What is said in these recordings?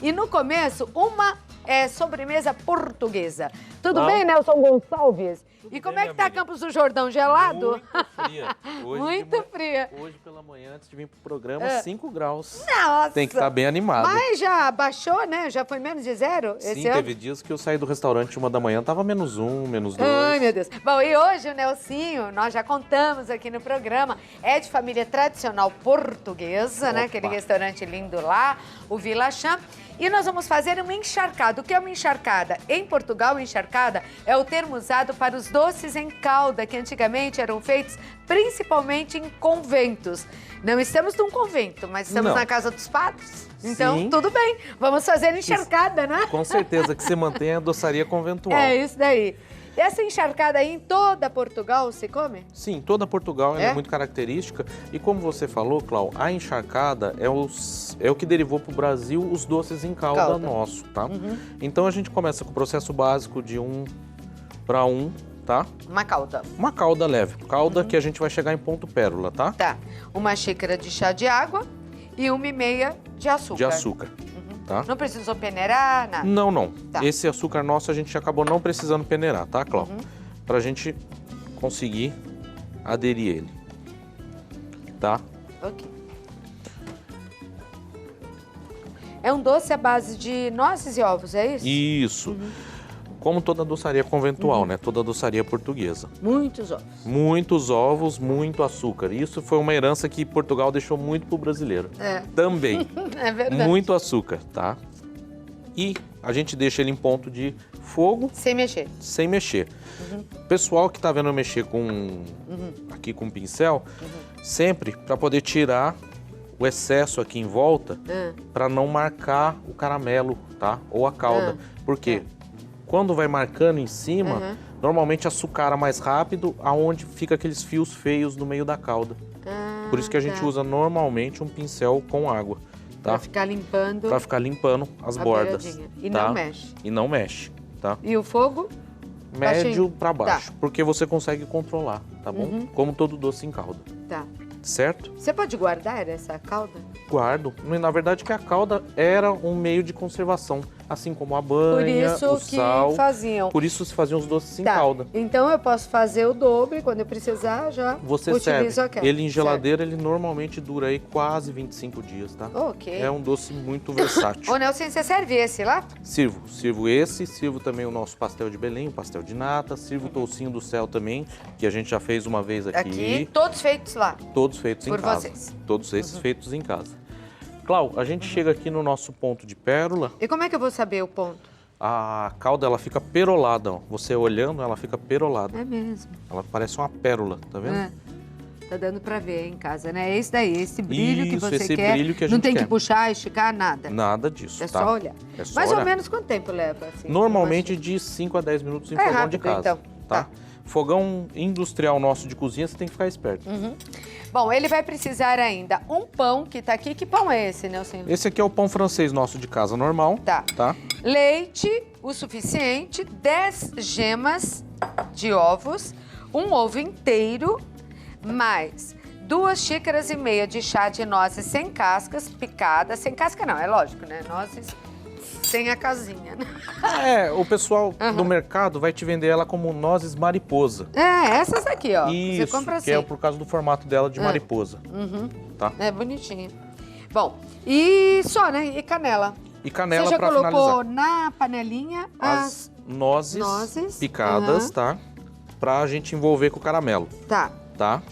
E no começo, uma sobremesa portuguesa. Tudo bem, Nelson Gonçalves? Tudo e como bem, é que tá minha amiga? Campos do Jordão? Gelado? Muito fria. Muito fria. Hoje pela manhã, antes de vir pro programa, 5 graus. Nossa! Tem que estar bem animado. Mas já baixou, né? Já foi menos de zero esse Sim, ano? teve dias que eu saí do restaurante 1 da manhã, tava -1, -2. Ai, meu Deus. Bom, e hoje o Nelsinho, nós já contamos aqui no programa, é de família tradicional portuguesa, né? Opa. Aquele restaurante lindo lá, o Vila Chã. E nós vamos fazer uma encharcada. O que é uma encharcada? Em Portugal, encharcada é o termo usado para os doces em calda, que antigamente eram feitos principalmente em conventos. Não estamos num convento, mas estamos Não. na casa dos padres. Então, Sim. tudo bem. Vamos fazer encharcada, né? Com certeza que você mantém a doçaria conventual. É isso daí. E essa encharcada aí em toda Portugal se come? Sim, toda Portugal ela É? é muito característica. E como você falou, Clau, a encharcada é o que derivou para o Brasil os doces em calda, nosso, tá? Então a gente começa com o processo básico de 1 para 1, tá? Uma calda. Uma calda leve, calda que a gente vai chegar em ponto pérola, tá? Tá. Uma xícara de chá de água e 1,5 de açúcar. De açúcar, tá? Não precisou peneirar, nada. Não, não. Tá. Esse açúcar nosso a gente acabou não precisando peneirar, tá, Clau? Pra gente conseguir aderir ele, tá? Ok. É um doce à base de nozes e ovos, é isso? Isso. Como toda doçaria conventual, né? Toda doçaria portuguesa. Muitos ovos. Muitos ovos, muito açúcar. Isso foi uma herança que Portugal deixou muito pro brasileiro. É. Também. É verdade. Muito açúcar, tá? E a gente deixa ele em ponto de fogo, Sem mexer. sem mexer. Pessoal que tá vendo eu mexer com aqui com o pincel, sempre para poder tirar o excesso aqui em volta, para não marcar o caramelo, tá? Ou a calda. Porque quando vai marcando em cima, normalmente açucara mais rápido, aonde fica aqueles fios feios no meio da calda. Por isso que a gente usa normalmente um pincel com água, tá? Pra ficar limpando Para ficar limpando as a bordas. beiradinha. E tá? não mexe. E não mexe, tá? E o fogo? Médio Baixinho. para baixo, porque você consegue controlar, tá bom? Como todo doce em calda, Tá. certo? Você pode guardar essa calda? Guardo. Na verdade que a calda era um meio de conservação, assim como a banha, Por isso o que sal. faziam. Por isso se faziam os doces em Tá. calda. Então eu posso fazer o dobro, quando eu precisar já Você utilizo serve. aquela. Ele em geladeira, ele normalmente dura aí quase 25 dias, tá? Ok. É um doce muito versátil. Ô, Nelson, você serve esse lá? Sirvo esse, sirvo também o nosso pastel de Belém, o pastel de nata, sirvo o toucinho do céu também, que a gente já fez uma vez Aqui, todos feitos lá. Todos feitos em Por casa. vocês. Todos esses feitos em casa. Clau, a gente chega aqui no nosso ponto de pérola, E como é que eu vou saber o ponto? a calda ela fica perolada, ó. Você olhando, ela fica perolada. É mesmo. Ela parece uma pérola, tá vendo? É. Tá dando pra ver em casa, né? É esse daí, esse brilho que Isso, você esse quer. brilho que a Não gente tem quer. que puxar, esticar, nada. Nada disso, É tá? só olhar. É só Mais ou olhar. menos quanto tempo leva? Assim, Normalmente de 5 a 10 minutos em É fogão rápido, de casa, então. tá? Tá. Fogão industrial nosso de cozinha, você tem que ficar esperto. Bom, ele vai precisar ainda um pão que tá aqui. Que pão é esse, Nelson? Esse aqui é o pão francês nosso de casa normal, Tá. tá? Leite, o suficiente, 10 gemas de ovos, um ovo inteiro, mais 2,5 xícaras de chá de nozes sem cascas, picadas. Sem casca não, é lógico, né? Nozes sem a casinha, né? É, o pessoal do mercado vai te vender ela como nozes mariposa. É, essas aqui, ó. Isso, Você compra assim. que é por causa do formato dela de mariposa, tá? É bonitinha. Bom, e só, né? E canela. E canela Você já pra colocou finalizar. na panelinha As nozes, nozes, picadas, tá? Pra gente envolver com o caramelo, Tá. tá?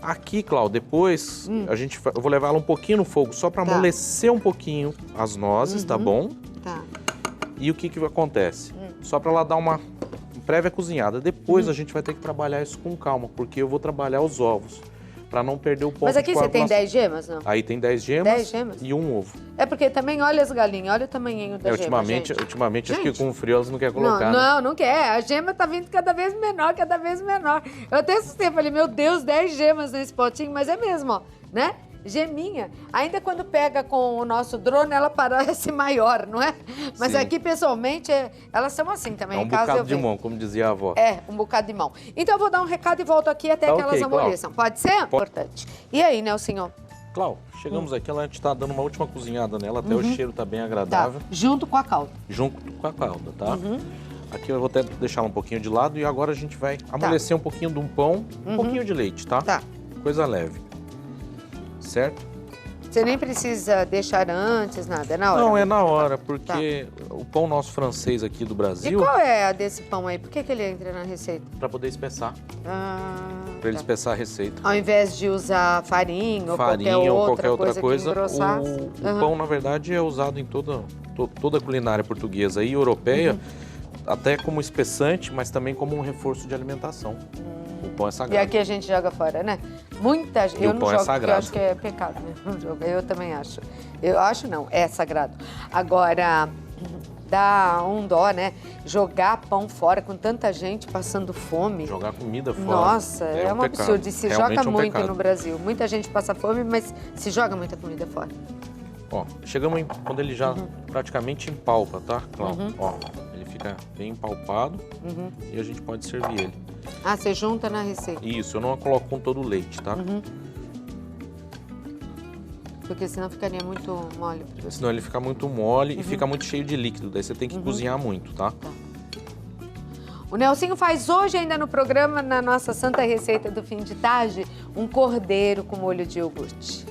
Aqui, Cláudio, depois eu vou levar ela um pouquinho no fogo, só pra Tá. amolecer um pouquinho as nozes, tá bom? Tá. E o que que acontece? Só pra ela dar uma prévia cozinhada. Depois a gente vai ter que trabalhar isso com calma, porque eu vou trabalhar os ovos, pra não perder o ponto Mas aqui de você tem coagulação. 10 gemas, não? Aí tem 10 gemas, 10 gemas? e um ovo. É porque também, olha as galinhas, olha o tamanhinho da gema, Ultimamente, gente. ultimamente acho Gente. que com o frio elas não querem Não, colocar, né? não, não quer. A gema tá vindo cada vez menor, cada vez menor. Eu até assustei, falei, meu Deus, 10 gemas nesse potinho, mas é mesmo, ó, né? Geminha. Ainda quando pega com o nosso drone, ela parece maior, não é? Mas Sim. aqui, pessoalmente, elas são assim também. É um em casa bocado eu de vejo. mão, como dizia a avó. É, um bocado de mão. Então eu vou dar um recado e volto aqui até Tá que elas ok, Cláudia. amoleçam. Pode ser? Importante. E aí, Nelsinho? Clau, chegamos aqui, a gente tá dando uma última cozinhada nela, até o cheiro tá bem Tá, agradável. junto com a calda. Junto com a calda, tá? Aqui eu vou até deixar ela um pouquinho de lado e agora a gente vai amolecer um pouquinho de um pão, um pouquinho de leite, tá? Tá. Coisa leve. Certo? Você nem precisa deixar antes, nada, é na hora. Não, é na hora, porque o pão nosso francês aqui do E Brasil, qual é a desse pão aí? Por que ele entra na receita? para poder espessar, para ele Tá. espessar a receita. Ao invés de usar farinha ou Farinha ou qualquer outra que coisa, engrossasse. o pão, na verdade, é usado em toda a culinária portuguesa e europeia, até como espessante, mas também como um reforço de alimentação. O pão é E sagrado. aqui a gente joga fora, né? Muita gente. E o Eu não pão é jogo porque eu sagrado. acho que é pecado, né? Não jogo. Eu também acho. Eu acho não, é sagrado. Agora, dá um dó, né? Jogar pão fora com tanta gente passando fome. Jogar comida fora. Nossa, é um pecado. absurdo. E se Realmente joga é um muito pecado. no Brasil. Muita gente passa fome, mas se joga muita comida fora. Ó, chegamos quando ele já praticamente empalpa, tá, Cláudio? Ó, ele fica bem empalpado e a gente pode servir ele. Ah, você junta na receita. Isso, eu não a coloco com todo o leite, tá? Porque senão ficaria muito mole pra você. Senão ele fica muito mole e fica muito cheio de líquido, daí você tem que cozinhar muito, tá? O Nelsinho faz hoje ainda no programa, na nossa santa receita do fim de tarde, um cordeiro com molho de iogurte.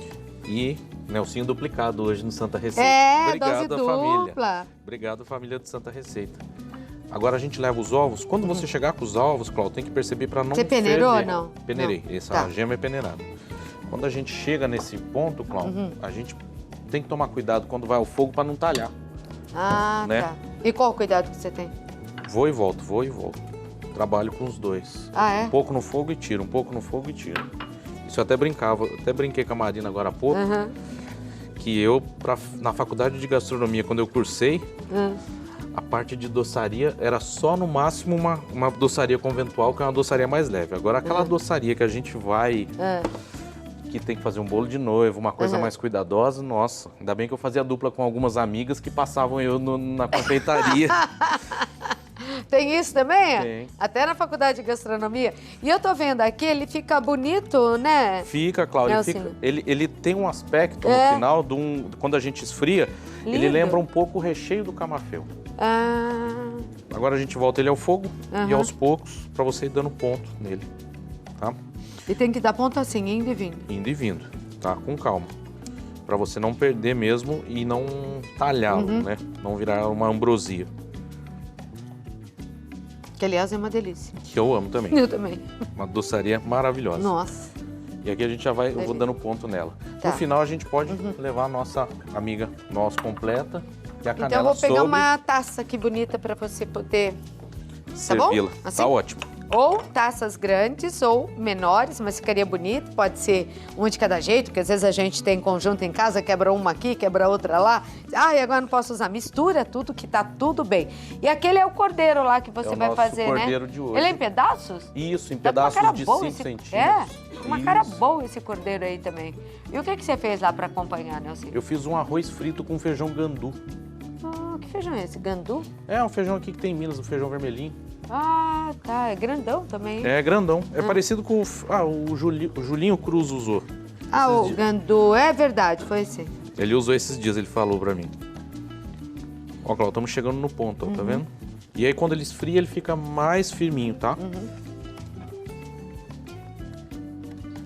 E Nelsinho duplicado hoje no Santa Receita. É, Obrigado, dose família. dupla. Obrigado, família do Santa Receita. Agora a gente leva os ovos. Quando você chegar com os ovos, Cláudio, tem que perceber para não Você peneirou ferver. ou não? Peneirei. Não. Essa Tá. gema é peneirada. Quando a gente chega nesse ponto, Cláudio, a gente tem que tomar cuidado quando vai ao fogo para não talhar. Ah, Né? tá. E qual o cuidado que você tem? Vou e volto, vou e volto. Trabalho com os dois. Ah, é? Um pouco no fogo e tiro, um pouco no fogo e tiro. Isso eu até brincava, até brinquei com a Marina agora há pouco, Aham. que eu, na faculdade de gastronomia, quando eu cursei, a parte de doçaria era só no máximo uma doçaria conventual, que é uma doçaria mais leve. Agora aquela doçaria que a gente vai, que tem que fazer um bolo de noivo, uma coisa mais cuidadosa, nossa, ainda bem que eu fazia dupla com algumas amigas que passavam eu na confeitaria. Tem isso também? Tem. Até na faculdade de gastronomia. E eu tô vendo aqui, ele fica bonito, né? Fica, Cláudio, Nelsinho. ele tem um aspecto É. no final, quando a gente esfria, ele Lindo. lembra um pouco o recheio do camafeu. Ah, Agora a gente volta ele ao fogo e aos poucos, para você ir dando ponto nele, tá? e tem que dar ponto assim, indo e vindo. Indo e vindo, tá? Com calma. Para você não perder mesmo e não talhá-lo, né? Não virar uma ambrosia, Que, aliás, é uma delícia. que eu amo também. Eu também. Uma doçaria maravilhosa. Nossa. E aqui a gente já vai, eu vou dando ponto nela. Tá. No final a gente pode levar a nossa amiga noz completa e a Então eu canela vou pegar sobre, uma taça aqui bonita para você poder... servi-la. Assim? Tá ótimo. Ou taças grandes ou menores, mas ficaria bonito. Pode ser um de cada jeito, porque às vezes a gente tem conjunto em casa, quebra uma aqui, quebra outra lá. Ah, e agora não posso usar. Mistura tudo que tá tudo bem. E aquele é o cordeiro lá que você É o vai nosso fazer, cordeiro né? de hoje. Ele é em pedaços? Isso, em Tá com uma cara pedaços de boa 5 esse- centímetros. É, uma cara Isso. boa esse cordeiro aí também. E o que você fez lá para acompanhar, Nelson? Eu fiz um arroz frito com feijão gandu. Ah, que feijão é esse? Gandu? É um feijão aqui que tem em Minas, um feijão vermelhinho. Ah, tá. É grandão também. É grandão. É parecido com o Julinho Cruz usou. Ah, esses o dias. gandu. É verdade, foi esse. Ele usou esses dias, ele falou pra mim. Ó, Cláudio, estamos chegando no ponto, ó, tá vendo? E aí quando ele esfria, ele fica mais firminho, tá?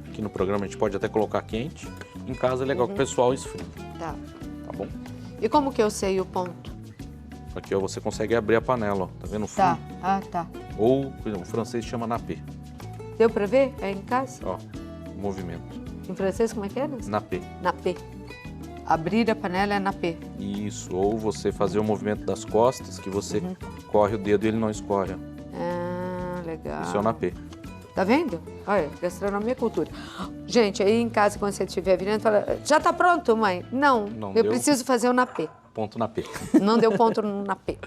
Aqui no programa a gente pode até colocar quente. Em casa é legal que o pessoal esfrie, Tá. tá bom? E como que eu sei o ponto? Aqui, ó, você consegue abrir a panela, ó. Tá vendo o fundo? Tá. Ah, tá. Ou, por exemplo, o francês chama napê. Deu pra ver aí em casa? Ó, o movimento. Em francês, como é que é? Nelson? Napê. Napê. Abrir a panela é napê. Isso, ou você fazer o movimento das costas, que você corre o dedo e ele não escorre. Ó. Ah, legal. Isso é o napê. Tá vendo? Olha, gastronomia é cultura. Gente, aí em casa, quando você estiver virando, fala, já tá pronto, mãe? Não, Não eu deu. preciso fazer o napê. Ponto napê. Não deu ponto no napê.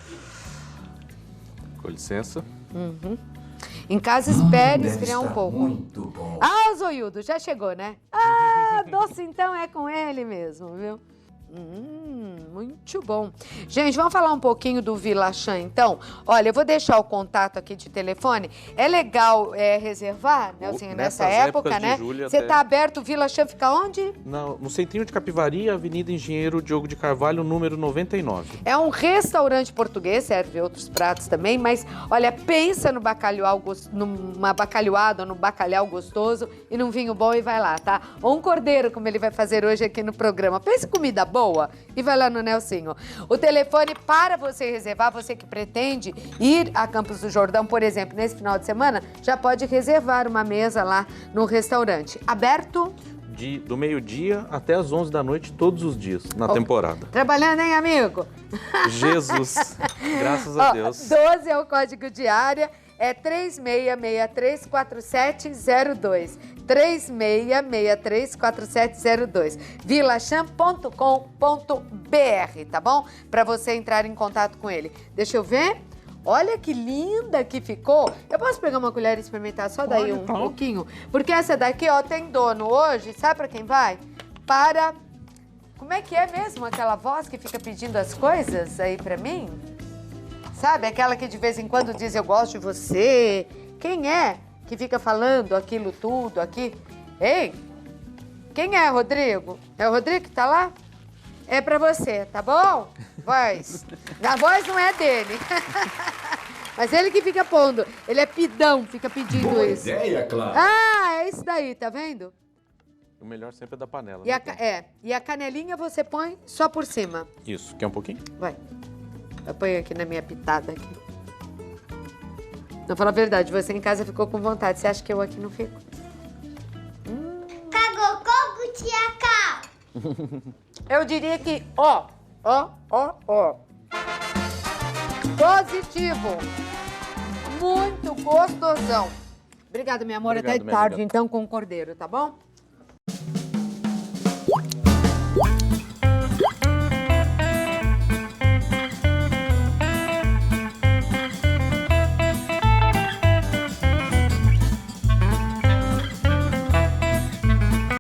Com licença. Em casa, espere esfriar um Está pouco. muito bom. Ah, Zoiudo, já chegou, né? Ah, doce então é com ele mesmo, viu? Muito bom. Gente, vamos falar um pouquinho do Vila Chã, então? Olha, eu vou deixar o contato aqui de telefone. É legal reservar, Nelsinho, nessa época, né? Você tá aberto, o Vila Chã fica onde? No Centrinho de Capivari, Avenida Engenheiro Diogo de Carvalho, número 99. É um restaurante português, serve outros pratos também, mas, olha, pensa no bacalhau, numa bacalhoada, no bacalhau gostoso e num vinho bom e vai lá, tá? Ou um cordeiro, como ele vai fazer hoje aqui no programa. Pense em comida boa e vai lá no Nelsinho. O telefone para você reservar, você que pretende ir a Campos do Jordão, por exemplo, nesse final de semana, já pode reservar uma mesa lá no restaurante. Aberto? Do meio-dia até as 11 da noite, todos os dias, na temporada. Trabalhando, hein, amigo? Jesus, graças a Deus. 12 é o código de área, é 36634702. 36634702. vilacham.com.br, tá bom? Para você entrar em contato com ele. Deixa eu ver. Olha que linda que ficou. Eu posso pegar uma colher e experimentar só daí um pouquinho? Porque essa daqui, ó, tem dono hoje. Sabe para quem vai? Para... Como é que é mesmo aquela voz que fica pedindo as coisas aí para mim? Sabe? Aquela que de vez em quando diz eu gosto de você. Quem é que fica falando aquilo tudo aqui? Ei, quem é, Rodrigo? É o Rodrigo que tá lá? É pra você, tá bom? Voz. A voz não é dele. Mas ele que fica pondo. Ele é pidão, fica pedindo Boa isso. ideia, Clara. Ah, é isso daí, tá vendo? O melhor sempre é da panela. E e a canelinha você põe só por cima. Isso, quer um pouquinho? Vai. Eu ponho aqui na minha pitada aqui. Não, fala a verdade, você em casa ficou com vontade. Você acha que eu aqui não fico? Cagocô, Gutiacá. Eu diria que, ó. Positivo. Muito gostosão. Obrigada, minha amor. Obrigado, Até minha tarde, amiga. então, com o cordeiro, tá bom?